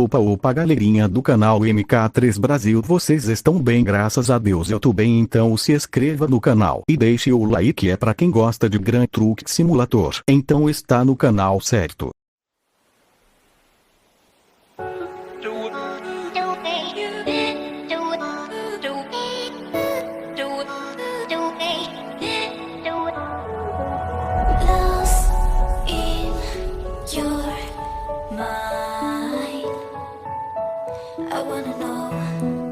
Opa opa galerinha do canal MK3 Brasil, vocês estão bem? Graças a Deus eu tô bem. Então se inscreva no canal e deixe o like, é pra quem gosta de Grand Truck Simulator, então está no canal certo. I wanna know